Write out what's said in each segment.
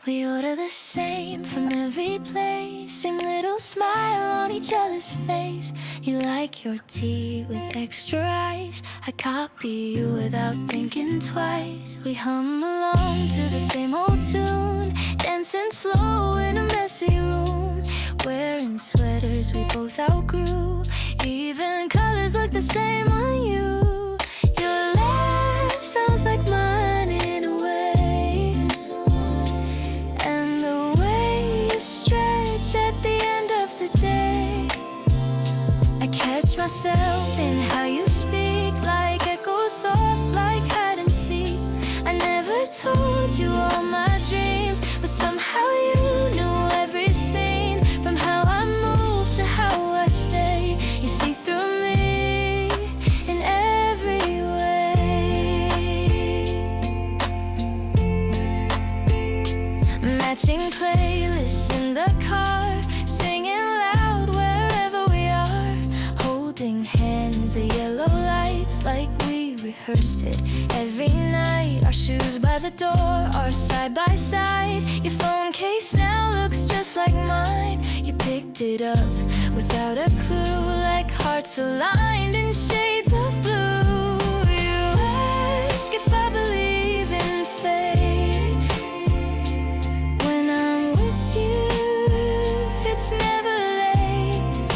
We order the same from every place, same little smile on each other's face. You like your tea with extra ice, I copy you without thinking twice. We hum along to the same old tune, dancing slow in a messy room, wearing sweaters we both outgrew. Even colors look the same on you. Your laugh sounds like mine in a way, and the way you stretch at the end of the day. I catch myself in how you speak, like echoes soft, like hide and seek. I never told you all my dreams, but somehow you knew every scene. From how I move to how I stay, you see through me in every way. Matching playlists in the car, singing loud wherever we are, holding hands at yellow lights like we rehearsed it every night. Our shoes by the door are side by side. Your phone case now looks just like mine. You picked it up without a clue, like hearts aligned in shades of blue. You ask if I believe in fate. When I'm with you, it's never late.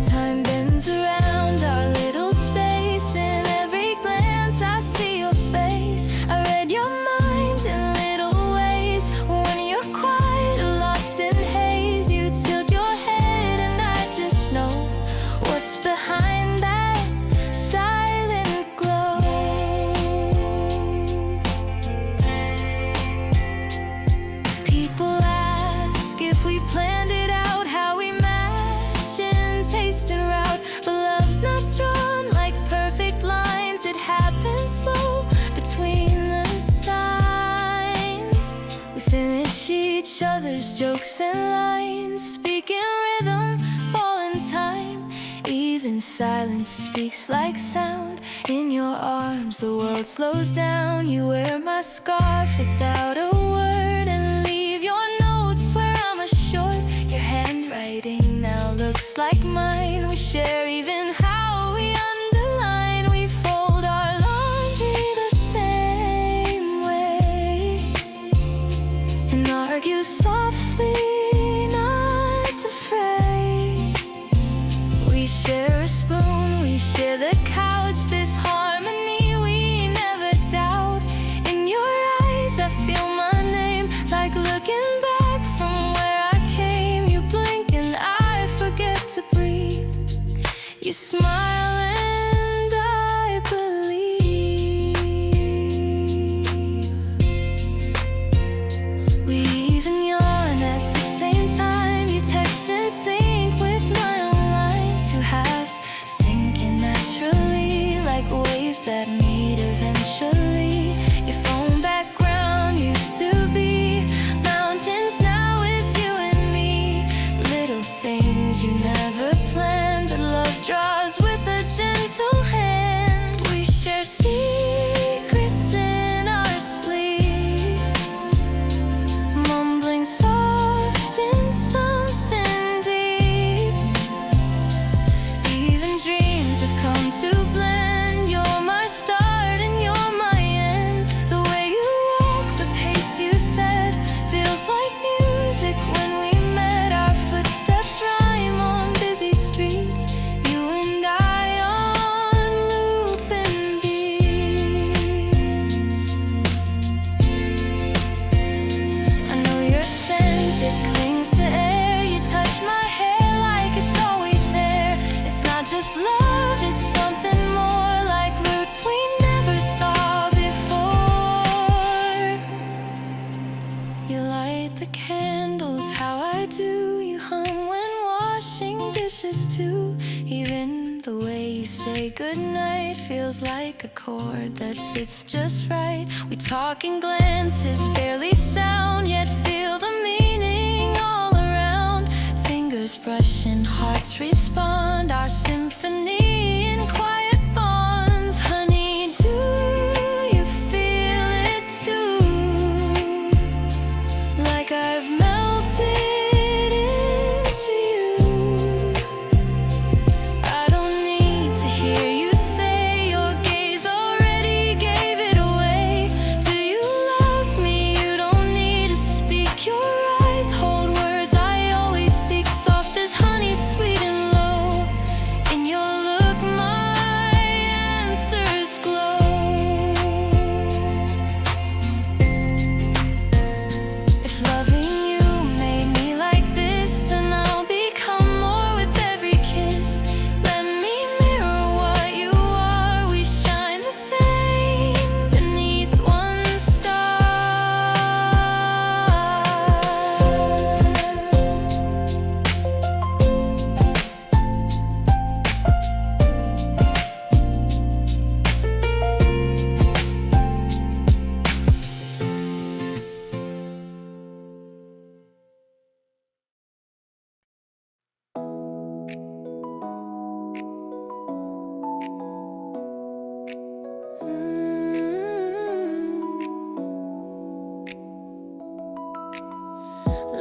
Time bends around our little space. In every glance I see your face. I read your mind in little ways. When you're quiet or lost in haze, you tilt your head and I just know what's behind that silent glow. People ask if we planned it out, how we match in taste and route. But love's not drawn like perfect lines, it happens slow between the signs. We finish each other's jokes and lines, speaking rhythm, fall in time. Even silence speaks like sound. In your arms the world slows down. You wear my scarf without a word and leave your notes where I'm assured your handwriting now looks like mine. We share even how we underline. We fold our laundry the same way and argue softly, not to fray. We share a spoon, we share the couch, this harmony we never doubt. In your eyes I feel my name, like looking back from where I came. You blink and I forget to breathe. You smile and I believe. We even yawn at the same time. You text in sync with my own line. Two halves sinking naturally, like waves that meet eventually. Your phone background used to be mountains, now it's you and me. Little things you never planned, but love draws with a gentle hand. We share secrets in our sleep, mumbling soft in something deep. Even dreams have come to blend. You're my start and you're my end. The way you walk, the pace you set, feels like music when we met. Our footsteps rhyme on busy streets, you and I on looping beats. I know your scent, it clings to air. You touch my hair like it's always there. It's not just love, it's something more, like roots we never saw before. You light the candles how I do. You hum when washing dishes too. Even the way you say goodnight feels like a chord that fits just right. We talk in glances, barely sound, yet feel the meaning all around. Fingers brushing, hearts respond. Our symphony in quiet bonds. Honey, do you feel it too?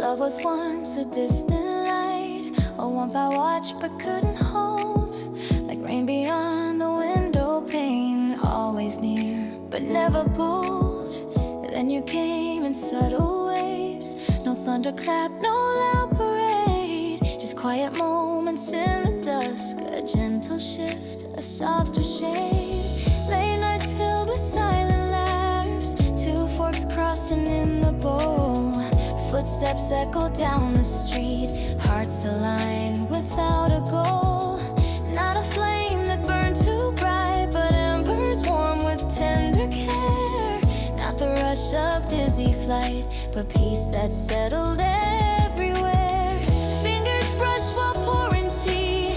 Love was once a distant light, a warmth I watched but couldn't hold. Like rain beyond the window pane, always near but never bold. Then you came in subtle waves, no thunderclap, no loud parade, just quiet moments in the dusk, a gentle shift, a softer shade. Late nights filled with silent laughs, two forks crossing in the bowl. Footsteps echo down the street, hearts align without a goal. Not a flame that burned too bright, but embers warm with tender care. Not the rush of dizzy flight, but peace that settled everywhere. Fingers brushed while pouring tea,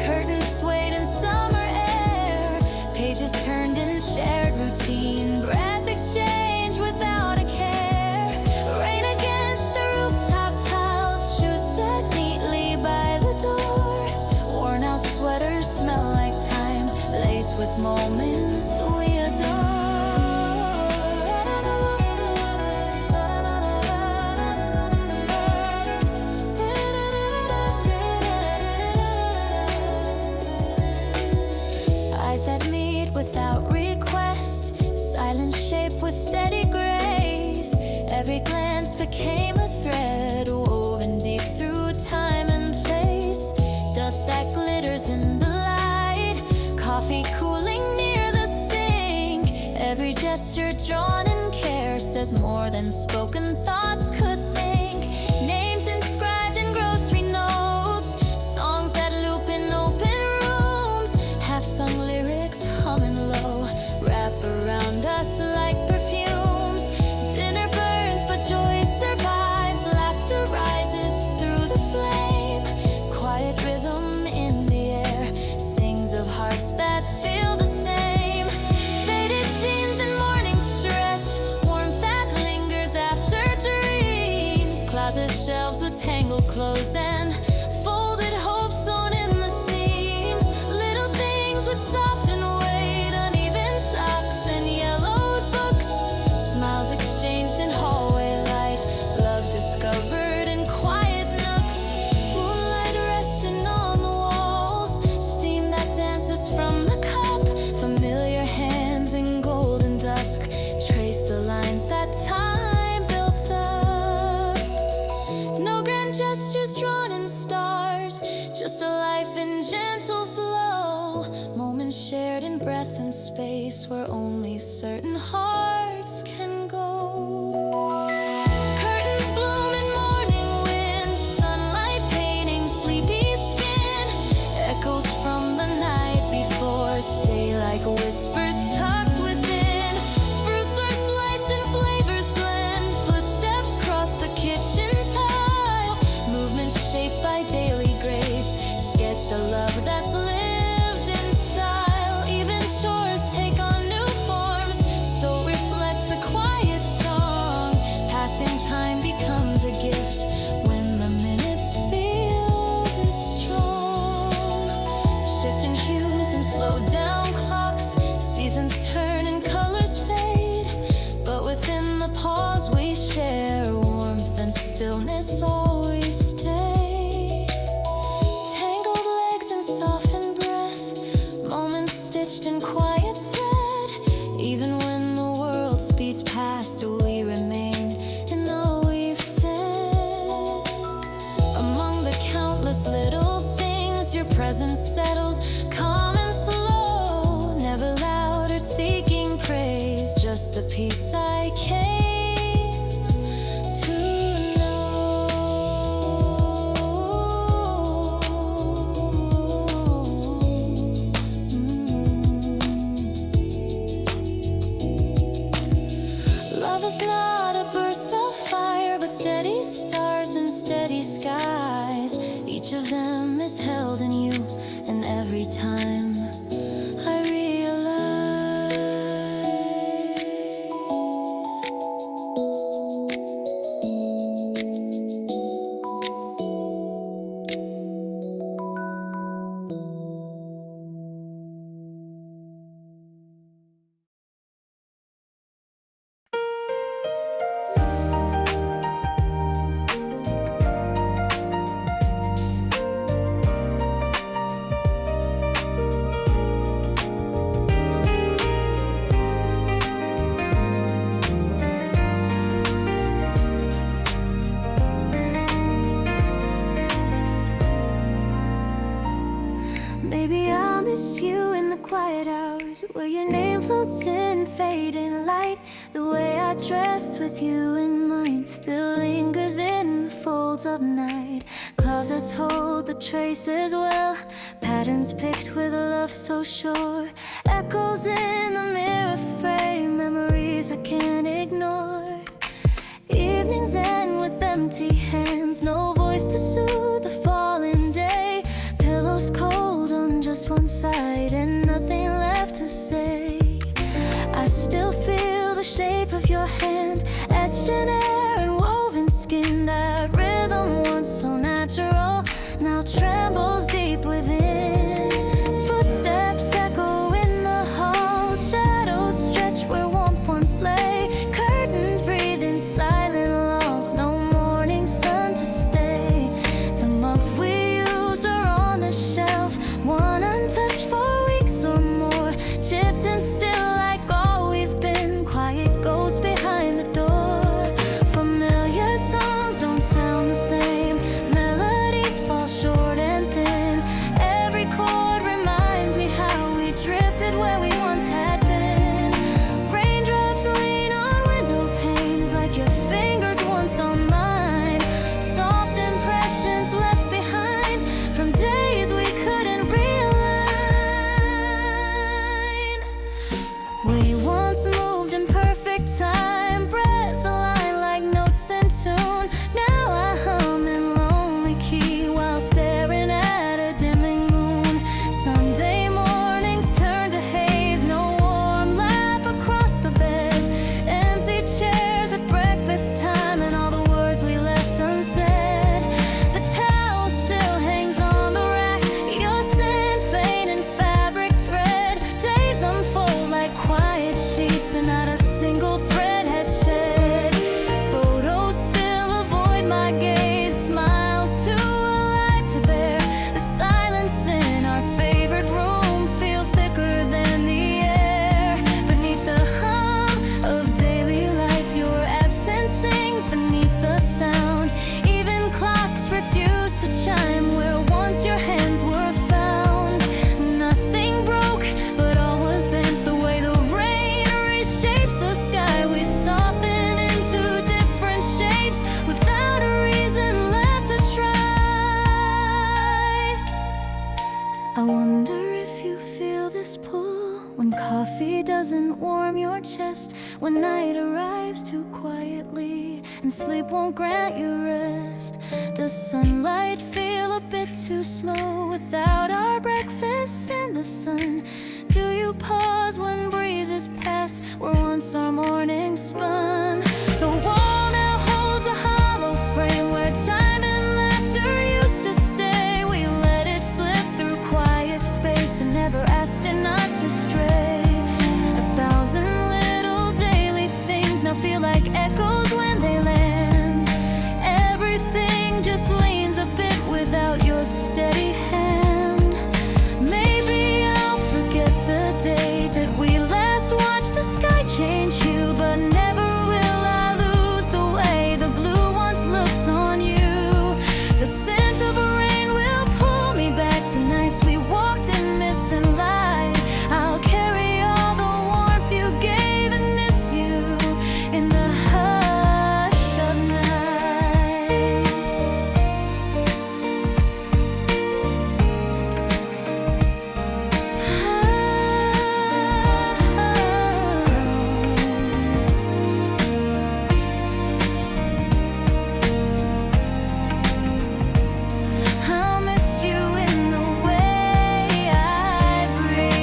curtains swayed in summer air. Pages turned in shared routine, breath exchanged without a care. Rain against the rooftop tiles, shoes set neatly by the door. Worn out sweaters smell like time, laced with moments we adore. Eyes that meet without request, silence shaped with steady grace. Every glance became a thread, woven deep through time and place. Dust that glitters in the light, coffee cooling near the sink. Every gesture drawn in care says more than spoken thoughts could think. Names inscribed in grocery notes, songs that loop in open rooms, half-sung lyrics humming low, wrap around us like perfumes. Dinner burns but joy survives, laughter rises through the flame. Quiet rhythm in the air sings of hearts that feel the same. Faded jeans and morning stretch, warmth that lingers after dreams. Closet shelves with tangled clothes and folded hopes sewn in the seams. Little things with soft and weight, uneven socks and yellowed books. Smiles exchanged in hallway light, love discovered in quiet nooks. Moonlight resting on the walls, steam that dances from the cup. Familiar hands in golden dusk trace the lines that time built up. No grand gestures drawn in stars, just a life in gentle flow. Moments shared in breath and space where only certain hearts can go. Curtains bloom in morning wind, sunlight painting sleepy skin. Echoes from the night before stay like whispers tucked within. Fruits are sliced and flavors blend, footsteps cross the kitchen tile. Movements shaped by daily grace, sketch a love that's lived in style. Even chores take on new forms, so reflects a quiet song. Passing time becomes a gift when the minutes feel this strong. Shifting hues and slowed down clocks, seasons turn and colors fade. But within the pause we share, warmth and stillness always stay. Tangled legs and softened breath, moments stitched in quiet thread. Even when the world speeds past, we remain in all we've said. Among the countless little things, your presence settled, calm and slow. Never loud or seeking praise, just the peace I came to know. Love is not a burst of fire, but steady stars and steady skies. Each of them is held in you, and every time I realize quiet hours where your name floats in fading light. The way I dressed with you in mind still lingers in the folds of night. Closets hold the traces well, patterns picked with a love so sure. Echoes in the mirror frame, memories I can't ignore. Evenings end with empty hands, no voice to soothe the falling day. Pillows cold on just one side and nothing left to say. I still feel the shape of your hand, etched in air and woven skin. That rhythm once so natural now trembles deep within. Footsteps echo in the hall, shadows stretch where warmth once lay. Curtains breathe in silent laws, no morning sun to stay. The mugs we used are on the shelf, one untouched for weeks or more. Chipped and still like all we've been, quiet ghosts behind the door. Familiar songs don't sound the same, melodies fall short and thin. Every chord reminds me how we drifted where we once had been. Raindrops lean on window panes like your fingers once on mine. Soft impressions left behind from days we couldn't realign. We once moved in perfect time, breaths align like notes in tune. Now I hum in lonely key while staring at a dimming moon. Sunday mornings turn to haze, no warm laugh across the bed. Empty chairs at breakfast time and all the words we left unsaid. The towel still hangs on the rack, your scent faint in fabric thread. Days unfold like quiet sheets and not a single thread has shed. Photos still avoid my gaze, smiles too alive to bear. The silence in our favorite room feels thicker than the air. Beneath the hum of daily life, your absence sings beneath the sound. Even clocks refuse to chime where once your hands were found. Nothing broke, but all was bent. The way the rain reshapes the sky, we soften into different shapes without a reason left to try. I wonder if you feel this pull when coffee doesn't warm your chest, when night arrives too quietly and sleep won't grant you rest. Does sunlight feel a bit too slow without our breakfasts in the sun? Do you pause when breezes pass where once our mornings spun? The wall now holds a hollow frame where time and laughter used to stay. We let it slip through quiet space and never asked it not to stray. 1,000 little daily things now feel like echoes when they land. Everything just leans a bit without your steady hand. Maybe I'll forget the day that we last watched the sky change hue, but never will I lose the way the blue once looked on you. The scent of rain will pull me back to nights we walked in mist and light. I'll carry all the warmth you gave and miss you in the hush of night. I'll miss you in the way I breathe.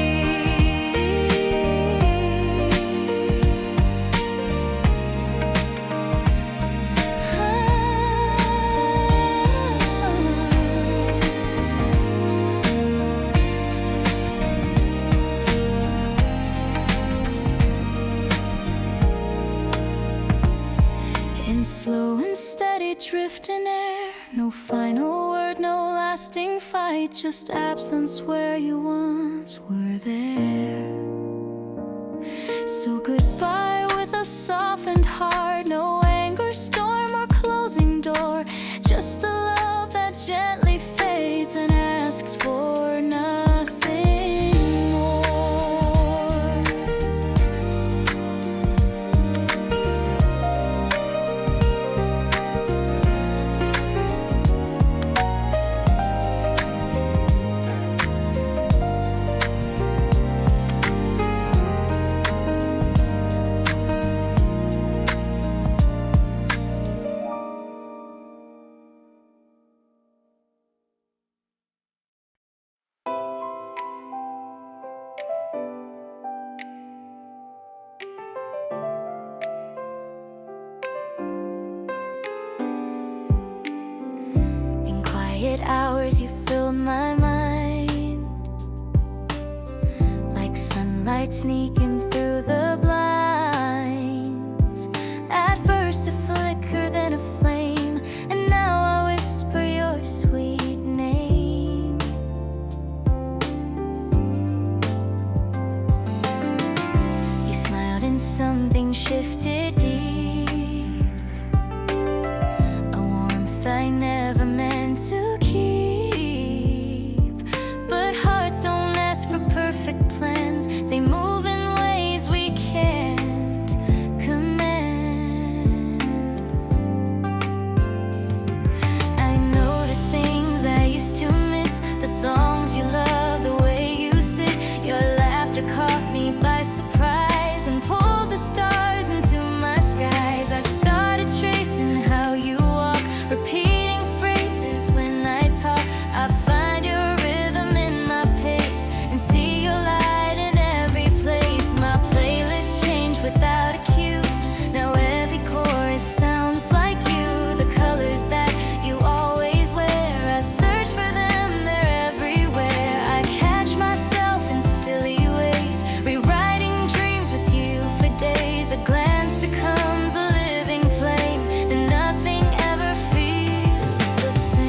In slow and steady drifting air, no final word, no lasting fight, just absence where you once were there. So goodbye with a softened heart, no anger, storm, or closing door, just the love that gently fades and asks for nothing more. quiet hours you filled my mind, like sunlight sneaking through the blinds. At first a flicker, then a flame, and now I whisper your sweet name. You smiled and something shifted deep, a warmth I never meant to keep. But hearts don't ask for perfect plans, they move in ways we can't command. I notice things I used to miss, the songs you love, the way you sit. Your laughter caught me by surprise and pulled the stars into my skies. I started tracing how you walk, repeating phrases when I talk. I find your rhythm in my pace and see your light in every place. My playlist changed without a cue, now every chorus sounds like you. The colors that you always wear, I search for them, they're everywhere. I catch myself in silly ways, rewriting dreams with you for days. A glance becomes a living flame, and nothing ever feels the same.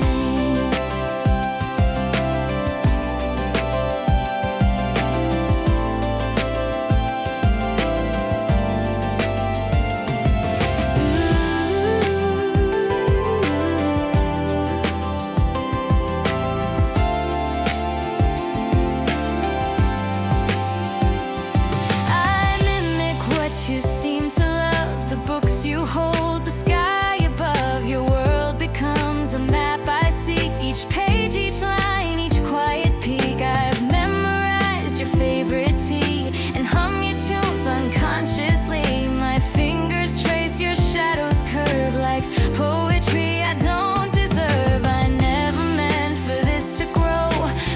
I mimic what you seem to love, the books you hold, the sky above. Your world becomes a map I seek, each page, each line, each quiet peak. I've memorized your favorite tea and hum your tunes unconsciously. My fingers trace your shadows curve like poetry I don't deserve. I never meant for this to grow,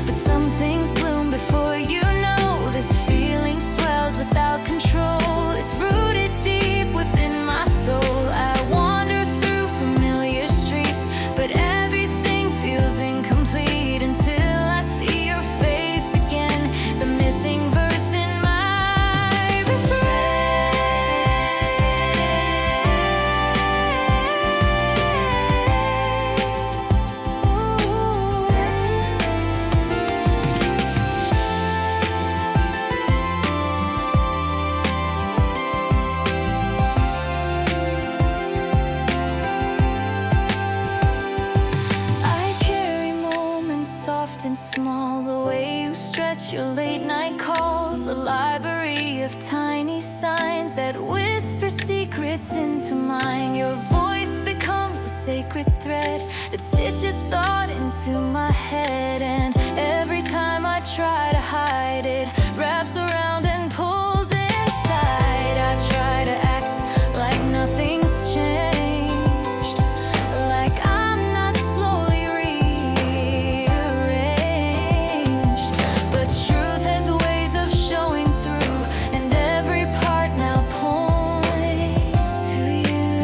but some things bloom before you know. This feeling swells without control, it's rooted deep within my soul. I wander through familiar streets, but everything feels incomplete until I see your face again, the missing verse in my refrain. I carry moments soft and small, the way you stretch your late night calls, a library of tiny signs that whisper secrets into mine. Your voice becomes a sacred thread that stitches thought into my head, and every time I try to hide it, wraps around and pulls inside. I try to act like nothing's changed, like I'm not slowly rearranged. But truth has ways of showing through, and every part now points to you.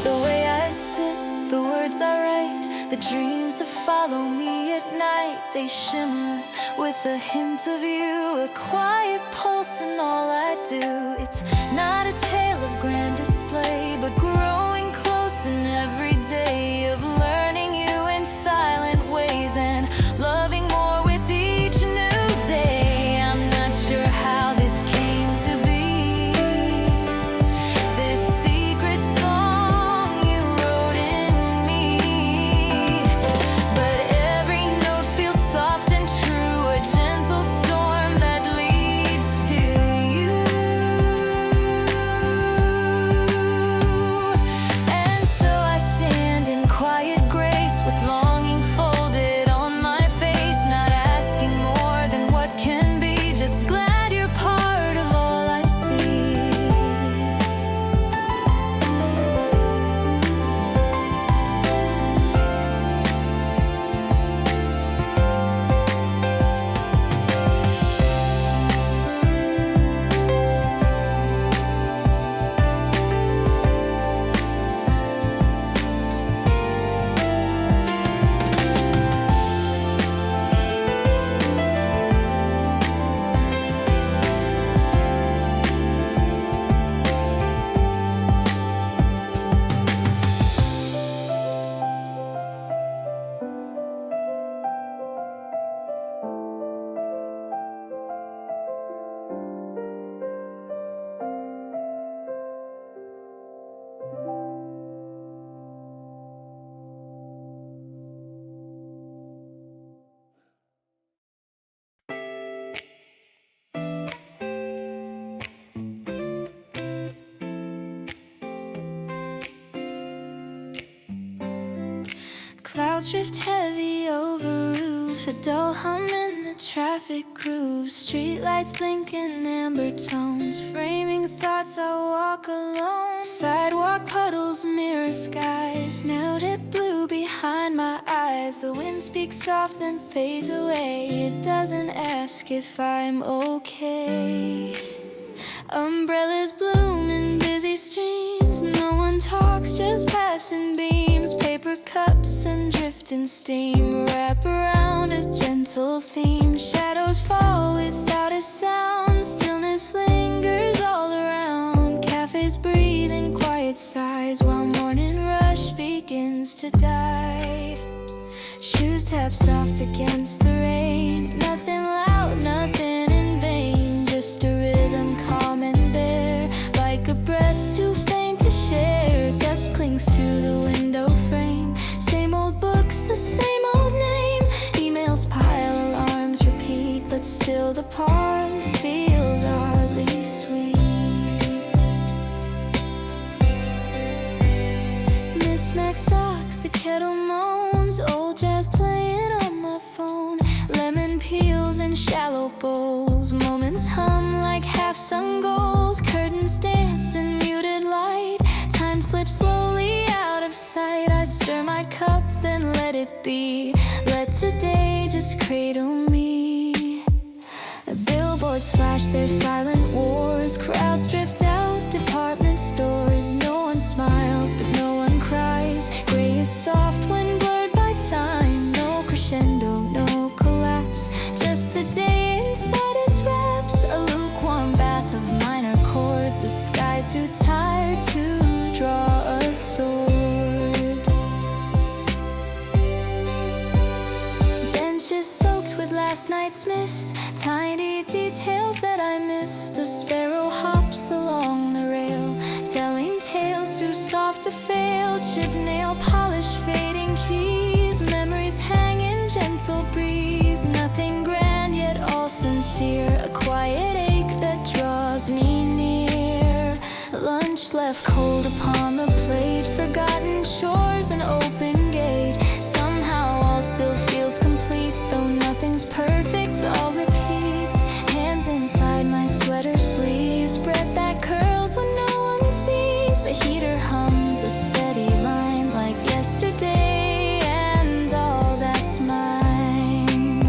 The way I sit, the words I write, the dreams that follow me at night, they shimmer with a hint of you, a quiet pulse in all I do. It's not a tale of grand display, but growing close in every day, of learning you in silent ways and loving more with each new day. I'm not sure how this came to be, this secret song you wrote in me, but every note feels soft and true, a gentle storm that leads to you. Clouds drift heavy over roofs, a dull hum in the traffic grooves. Streetlights blink in amber tones, framing thoughts I walk alone. Sidewalk puddles mirror skies, nail-tip blue behind my eyes. The wind speaks soft then fades away. It doesn't ask if I'm okay. Umbrellas bloom in busy streams, no one talks, just passing beams. Paper cups and drifting steam wrap around a gentle theme. Shadows fall without a sound, stillness lingers all around. Cafes breathe in quiet sighs while morning rush begins to die. Shoes tap soft against the rain, nothing loud, nothing in vain, just a rhythm calm and bare, like a breath too faint to share. Dust clings to the window frame, same old books, the same old name. Emails pile, alarms repeat, but still the pause feels oddly sweet. Mismatched socks, the kettle moans, old jazz playing on my phone. Lemon peels in shallow bowls, moments hum like half-sung goals. Curtains dance in muted light, time slips slowly out of sight. I stir my cup, then let it be. Let today just cradle me. Billboards flash their silent wars, crowds drift out, department stores. No one smiles, but no one cries. Gray is soft when blurred by time. No crescendo, no collapse, just the day inside its wraps. A lukewarm bath of minor chords, a sky too tired to draw a sword. Benches soaked with last night's mist, tiny details that I missed. A sparrow hops along the rail, telling tales too soft to fail. Chipped nail polish, fading keys, memories hang in gentle breeze. Nothing grand yet all sincere, a quiet ache that draws me near. Lunch left cold upon the plate, forgotten chores, an open gate. Somehow all still feels complete, though nothing's perfect, all repeats. Hands inside my sweater sleeves, breath that curls when no one sees. The heater hums a steady line like yesterday, and all that's mine.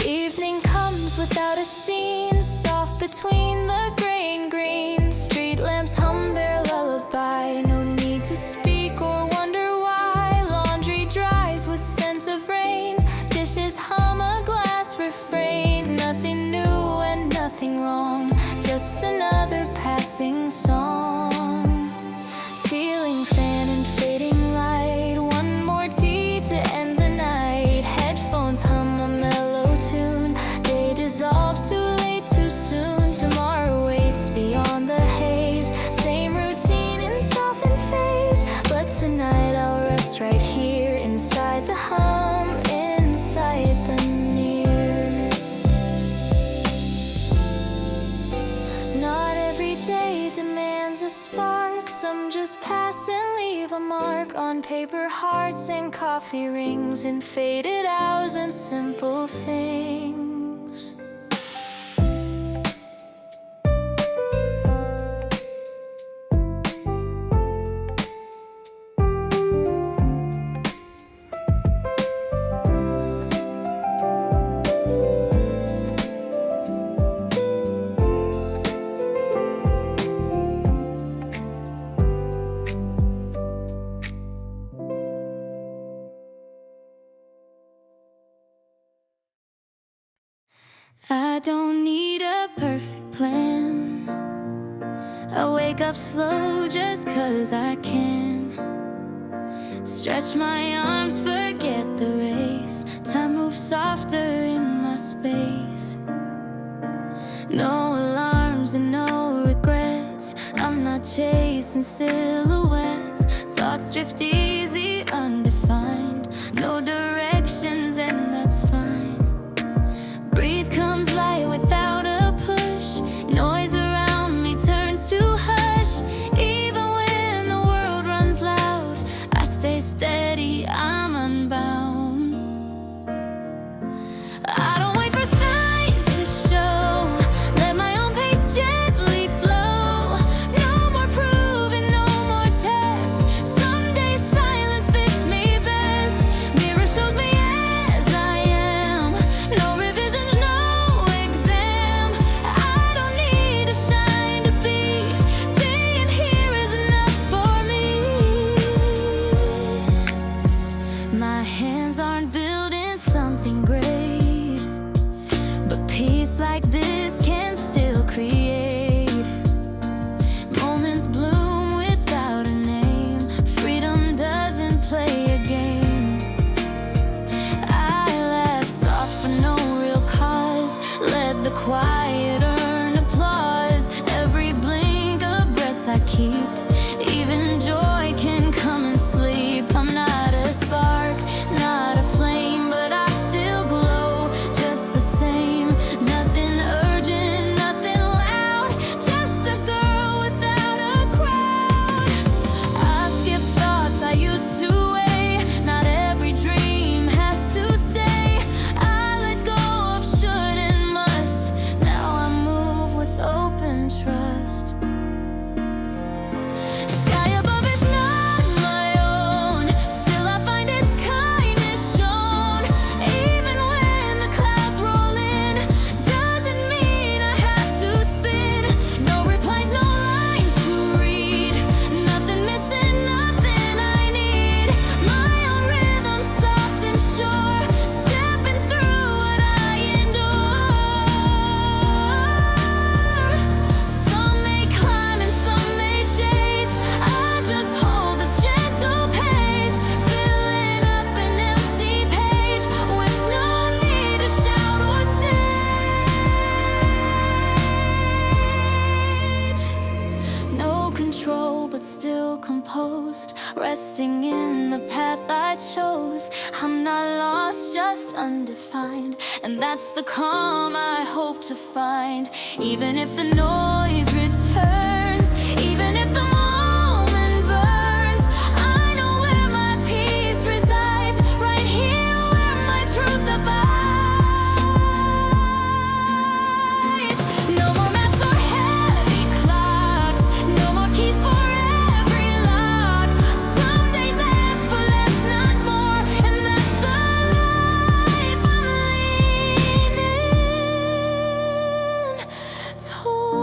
Evening comes without a scene, soft between the gray and green. Street lamps hum their lullaby, no need to speak or wonder why. Laundry dries with scents of rain, dishes hum a glass refrain. Nothing new and nothing wrong, just another passing song. Ceiling fan and fading light, one more tea to end the night. Headphones hum a mellow tune, day dissolves too late too soon. Tomorrow waits beyond the haze, same routine in softened phase. But tonight I'll rest right here, inside the hum, inside the near. Not every day demands a spark, some just pass and leave a mark on paper hearts and coffee rings, in faded hours and simple things. I don't need a perfect plan, I wake up slow just 'cause I can. Stretch my arms, forget the race, time moves softer in my space. No alarms and no regrets, I'm not chasing silhouettes. Thoughts drift easy, undefined, no directions and that's fine. Breathe comes light without a push, noise around me turns to hush. Even when the world runs loud, undefined, and that's the calm I hope to find. Even if the noise returns, even if the moment burns, I know where my peace resides, right here where my truth abides. No more maps or heavy clocks, no more keys for every lock. Some days I ask for less, not more, and that's the life I'm leaning toward.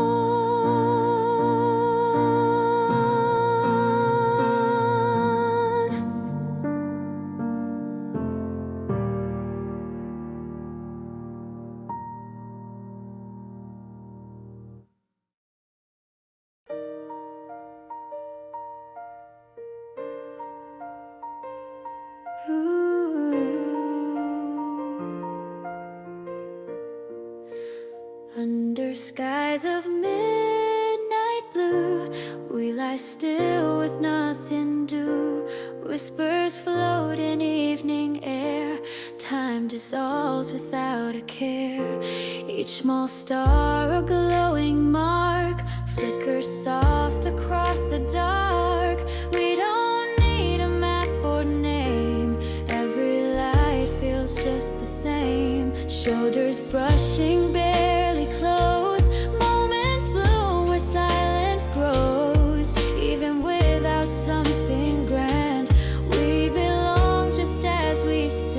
Under skies of midnight blue, we lie still with nothing due. Whispers float in evening air, time dissolves without a care. Each small star a glowing mark, flickers soft across the dark. We don't need a map or name, every light feels just the same. Shoulders brushing barely close, moments bloom where silence grows. Even without something grand, we belong just as we stand.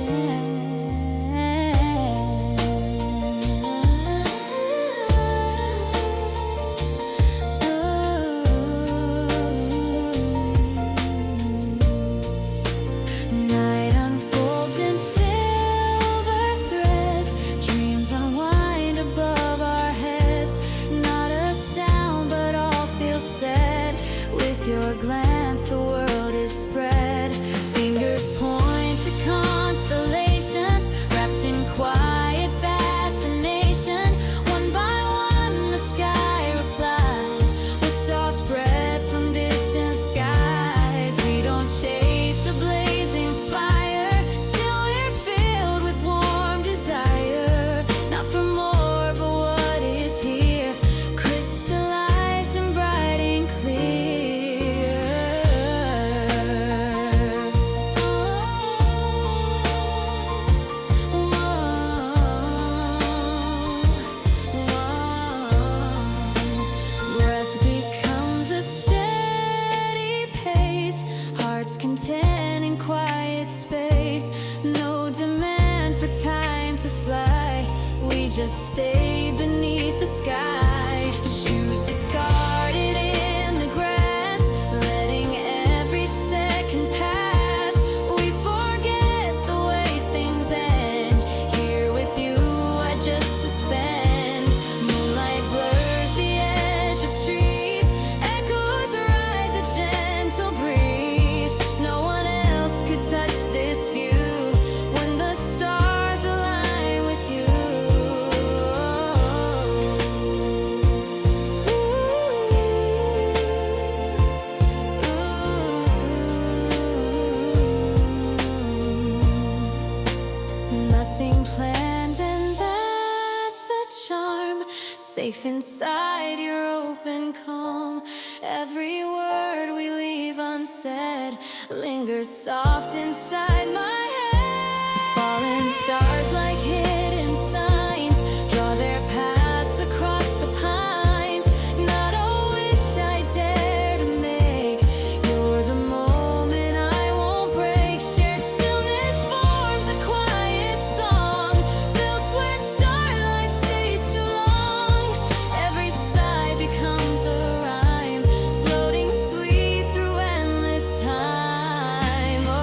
Night unfolds in silver threads, dreams unwind above our heads. Not a sound, but all feels said. With your glance, the world is spread. Fingers point to constellations, wrapped in quiet fascination. One by one, the sky replies with soft breath from distant skies. We don't chase a blazing fire, still we're filled with warm desire. Not for more, but what is here, crystallized and bright and clear. Breath becomes a steady pace, hearts content in quiet space. No demand for time to fly, we just stay beneath the sky. Shoes discarded in the grass, letting every second pass. We forget the way things end. Here with you, I just suspend. Moonlight blurs the edge of trees, echoes ride the gentle breeze. No one else could touch this view when the stars align with you. Nothing planned, and that's the charm. Safe inside your open calm. Every word we leave unsaid lingers soft inside my head. Fallen stars like hidden signs draw their paths across the pines. Not a wish I dare to make, you're the moment I won't break. Shared stillness forms a quiet song, built where starlight stays too long. Every sigh becomes a rhyme, floating sweet through endless time. Oh.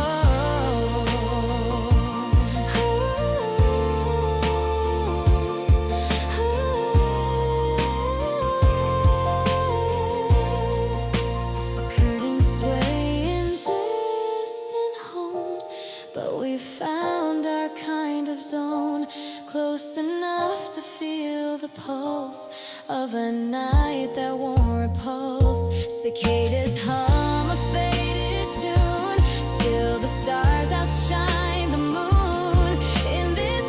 Curtains sway in distant homes, but we found our kind of zone, close enough to feel the pulse of a night that won't repulse. Cicadas hum a faded tune, still the stars outshine the moon. In this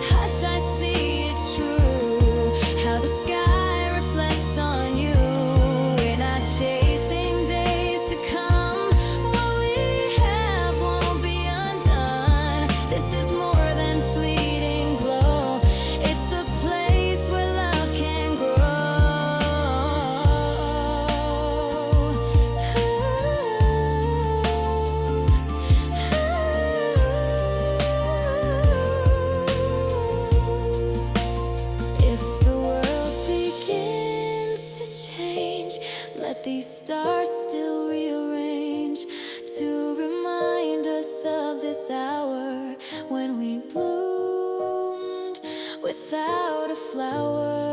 change. Let these stars still rearrange to remind us of this hour when we bloomed without a flower.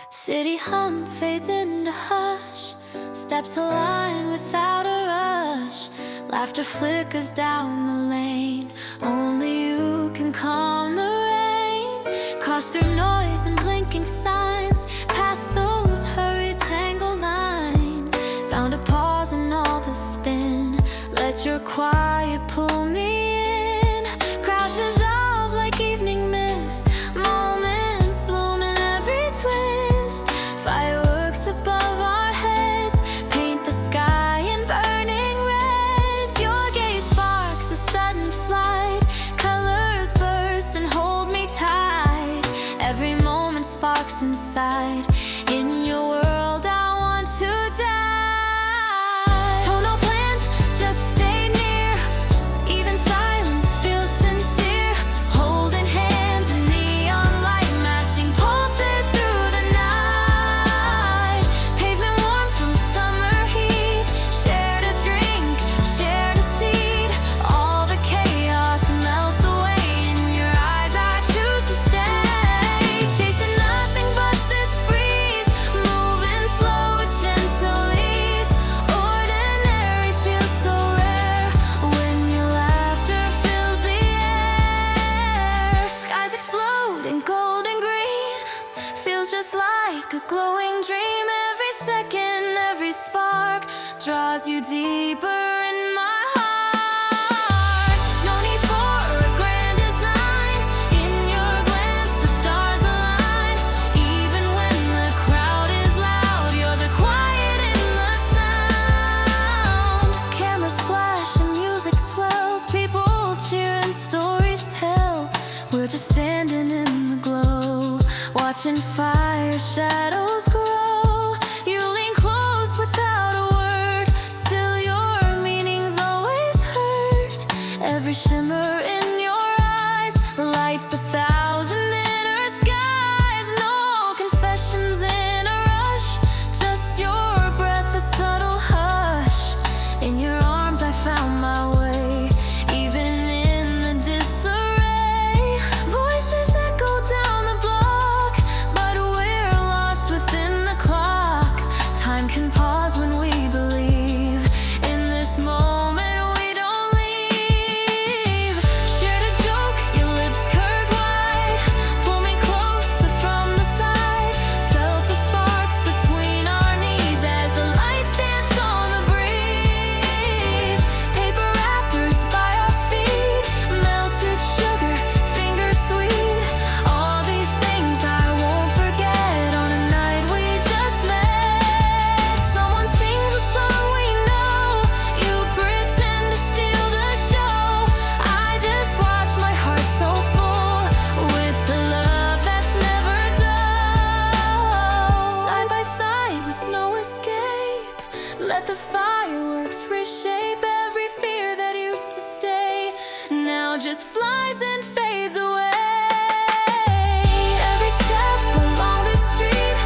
City hum fades into hush, steps align without a rush. Laughter flickers down the lane, only you can calm the rain. Cross through noise and blinking signs, past those hurried tangled lines. Found a pause in all the spin, let your quiet pull me in. Crowds dissolve like evening mist, moments bloom in every twist. Fireworks above our heads paint the sky in burning reds. Your gaze sparks a sudden flight, colors burst and hold me tight. Every moment sparks inside, in your world I want to die. Tonal plans, just stay near, even silence feels sincere. Holding hands in neon light, matching pulses through the night. Pavement warm from summer heat, shared a drink, shared a seed. All the chaos melts away in your eyes, I choose to stay. Chasing nothing but this breeze, moving slow with gentle ease. Ordinary feels so rare when your laughter fills the air. Skies explode in gold and green, feels just like a glowing dream. Every second, every spark draws you deeper in my heart. No need for a grand design, in your glance the stars align. Even when the crowd is loud, you're the quiet in the sound. Cameras flash and music swells, people cheer and stories tell. We're just standing in the glow, watching fire shadows grow. You lean close without a word, still your meaning's always heard. Every shimmer in your eyes lights 1,000 inner skies. No confessions in a rush, just your breath, a subtle hush. In your arms I found my way, even in the disarray. Voices echo down the block, but we're lost within the clock. Time can pause when we believe, in this moment we don't leave. Shared a joke, your lips curved wide, pull me closer from the side. Felt the sparks between our knees as the lights danced on the breeze. Paper wrappers by our feet, melted sugar, fingers sweet. All these things I won't forget on a night we just met. Someone sings a song we know, you pretend to steal the show. I just watch, my heart so full with the love that's never dull. Side by side with no escape, let the fireworks reshape every fear that used to stay. Now just flies and fades away. Every step along this street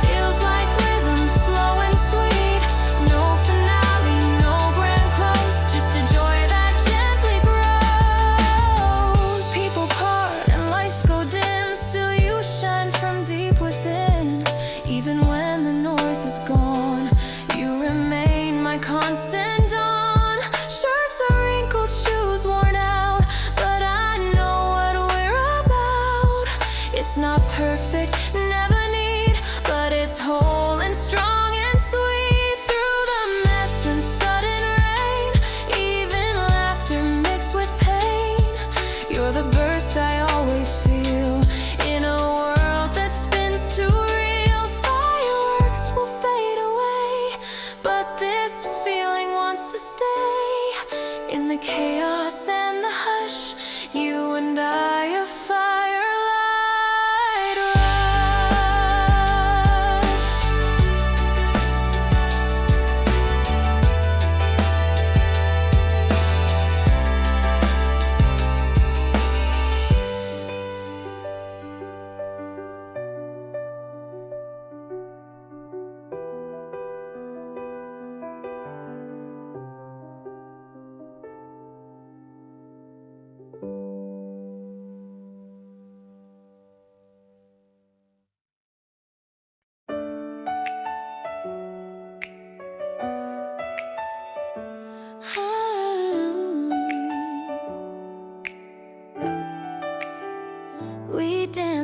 feels like rhythm, slow and sweet. No finale, no grand close, just a joy that gently grows. People part and lights go dim, still you shine from deep within. Even when the noise is gone, you remain my constant dawn. Shirts are wrinkled, shoes worn out, but I know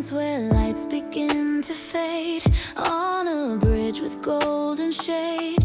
dance where lights begin to fade, on a bridge with golden shade.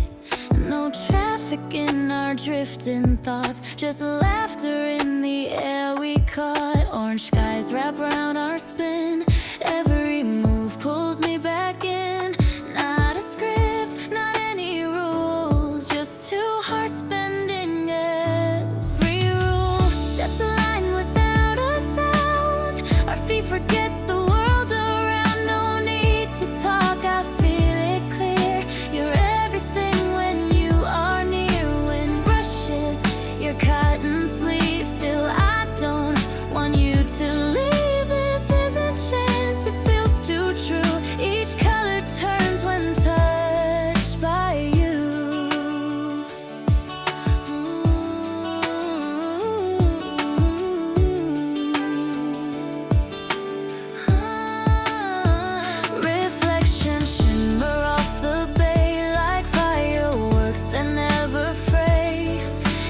No traffic in our drifting thoughts, just laughter in the air we caught. Orange skies wrap around our spin, every move pulls me back in. Not a script, not any rules, just two hearts bending every rule. Steps align without a sound, our feet forget the world around. No need to talk, I feel it clear. You're everything when you are near. Wind brushes your cotton sleeve, still I don't want you to leave. This isn't chance, it feels too true. Each color turns when touched by you. Reflection shimmer off the bay like fireworks that never fray.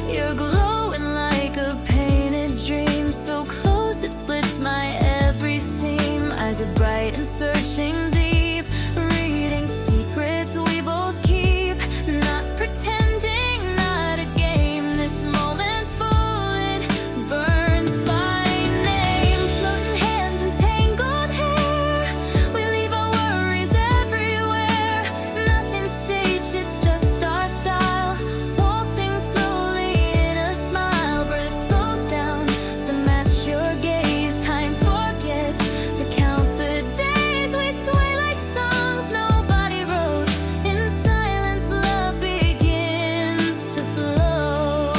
You're glowing like a painted dream, so close it splits my every seam. Eyes are bright and searching deep, reading secrets we both keep. Not pretending, not a game, this moment's full, it burns by name. Floating hands and tangled hair, we leave our worries everywhere. Nothing staged, it's just our style. Waltzing slowly in a smile, breath slows down to match your gaze. Time forgets to count the days, we sway like songs nobody wrote. In silence, love begins to float.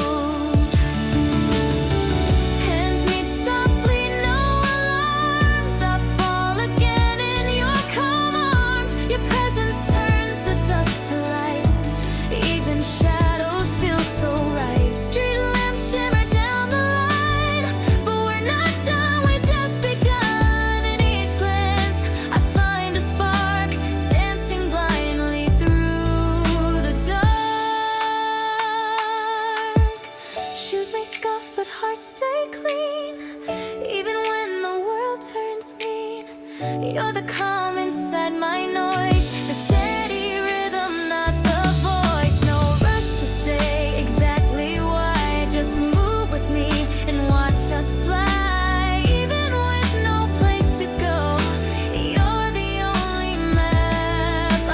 Hands meet softly, no alarms. I fall again in your calm arms. Your presence turns the dust to light, even shadows feel so right. Street lamps shimmer down the line, but we're not done, we just begun. In each glance I find a spark, dancing blindly through the dark. Shoes may scuff but hearts stay clean, even when the world turns mean. You're the calm inside my noise, the steady rhythm, not the voice. No rush to say exactly why, just move with me and watch us fly. Even with no place to go, you're the only map I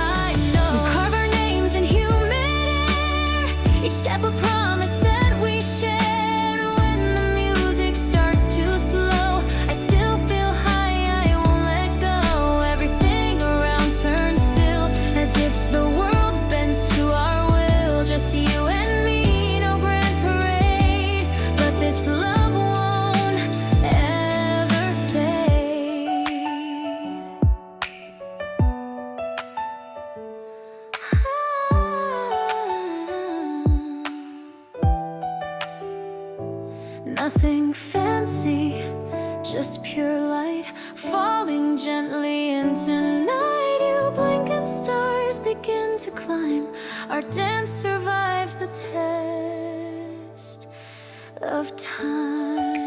know. We carve our names in humid air, each step a promise that we share. When the music starts to slow, I still feel high, I won't let go. Everything around turns still, as if the world bends to our will. Just you and me, no grand parade, but this love won't ever fade. Nothing fancy, just pure light falling gently into night. You blink and stars begin to climb. Our dance survives the test of time.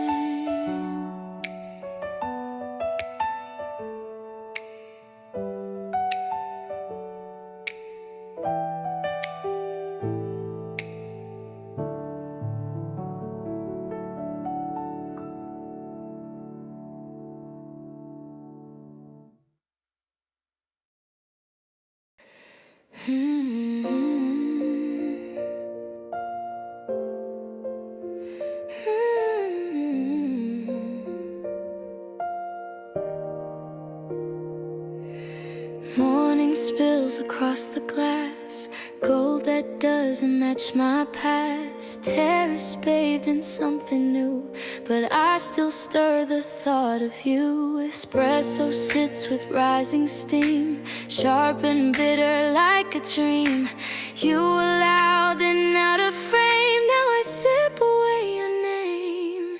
Morning spills across the glass, gold that doesn't match my past. Terrace bathed in something new, but I still stir the thought of you. Espresso sits with rising steam, sharp and bitter like a dream. You allow, then out of frame, now I sip away your name.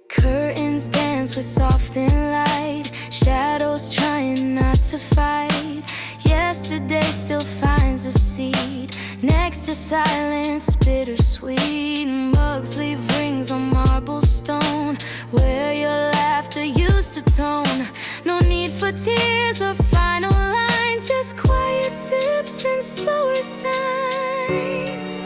Curtains dance with soft thin light, shadows trying not to fight. Yesterday still finds a seed next to silence, bittersweet. Mugs leave rings on marble stone where your laughter used to tone. No need for tears or final lines, just quiet sips and slower signs.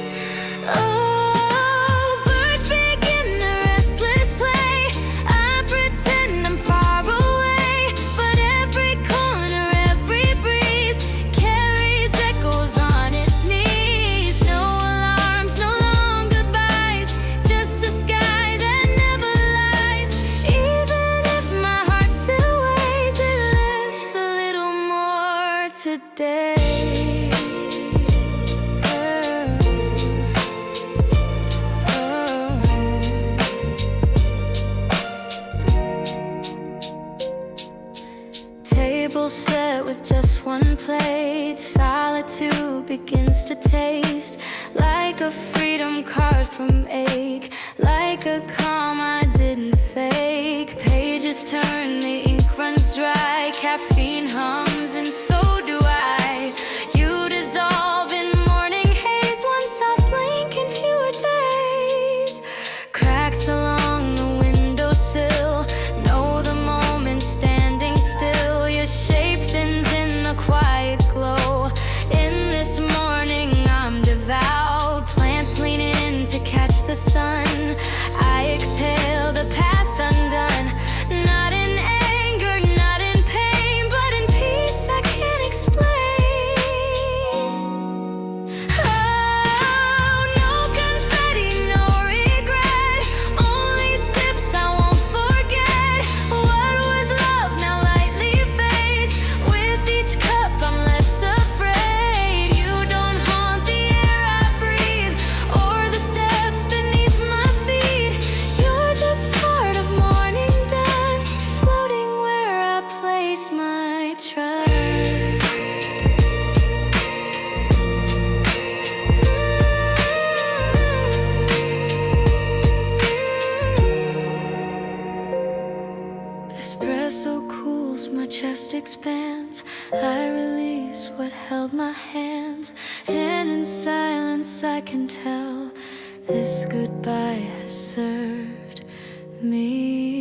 Oh, birds begin a restless play. I pretend I'm far away, but every corner, every breeze carries echoes on its knees. No alarms, no long goodbyes, just a sky that never lies. Even if my heart still weighs, it lifts a little more today. Table set with just one plate, solitude begins to taste like a freedom card from ache, like a calm I didn't fake. Pages turn, the ink runs dry, caffeine hums and so do I. You dissolve in morning haze, one soft blink in fewer days. Cracks along the windowsill, know the moment standing still. Your shape thins in the quiet glow. In this morning I'm devout, plants lean in to catch the sun. I exhale the past undone, not in anger, not in pain, but in peace I can't explain. Oh, no confetti, no regret, only sips I won't forget. What was love now lightly fades, with each cup I'm less afraid. You don't haunt the air I breathe, or the steps beneath my feet. You're just part of morning dust, floating where I place my trust. Espresso cools, my chest expands. I release what held my hands, and in silence I can tell this goodbye has served me